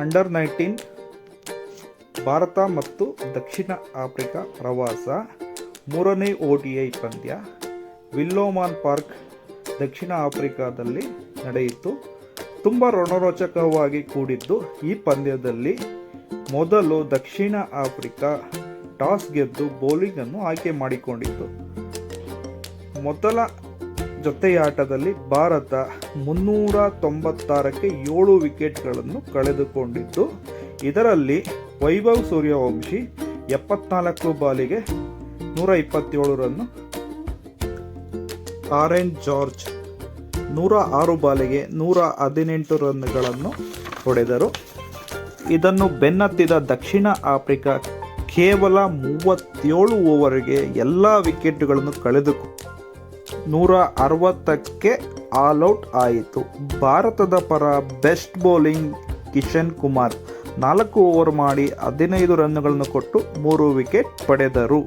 ಅಂಡರ್-19 ಭಾರತ ಮತ್ತು ದಕ್ಷಿಣ ಆಫ್ರಿಕಾ ಪ್ರವಾಸ, 3ನೇ ODI ಪಂದ್ಯ ವಿಲ್ಲೋಮನ್ ಪಾರ್ಕ್, ದಕ್ಷಿಣ ಆಫ್ರಿಕಾದಲ್ಲಿ ನಡೆಯಿತು. ತುಂಬ ರಣರೋಚಕವಾಗಿ ಕೂಡಿದ್ದು ಈ ಪಂದ್ಯದಲ್ಲಿ ಮೊದಲು ದಕ್ಷಿಣ ಆಫ್ರಿಕಾ ಟಾಸ್ ಗೆದ್ದು ಬೌಲಿಂಗನ್ನು ಆಯ್ಕೆ ಮಾಡಿಕೊಂಡಿತ್ತು. ಮೊದಲ ಜೊತೆಯಾಟದಲ್ಲಿ ಭಾರತ 396ಕ್ಕೆ 7 ವಿಕೆಟ್ಗಳನ್ನು ಕಳೆದುಕೊಂಡಿದ್ದು, ಇದರಲ್ಲಿ ವೈಭವ್ ಸೂರ್ಯವಂಶಿ 74 ಬಾಲಿಗೆ 127 ರನ್ನು, ಆರೆನ್ ಜಾರ್ಜ್ 106 ಬಾಲಿಗೆ 118 ರನ್ಗಳನ್ನು ಹೊಡೆದರು. ಇದನ್ನು ಬೆನ್ನತ್ತಿದ ದಕ್ಷಿಣ ಆಫ್ರಿಕಾ ಕೇವಲ 37 ಓವರ್ಗೆ ಎಲ್ಲ ವಿಕೆಟ್ಗಳನ್ನು ಕಳೆದುಕೊಂಡು 160ಕ್ಕೆ ಆಲ್ಔಟ್ ಆಯಿತು. ಭಾರತದ ಪರ best bowling Kishan Kumar 4 over ಮಾಡಿ 15 ರನ್ಗಳನ್ನು ಕೊಟ್ಟು 3 ವಿಕೆಟ್ ಪಡೆದರು.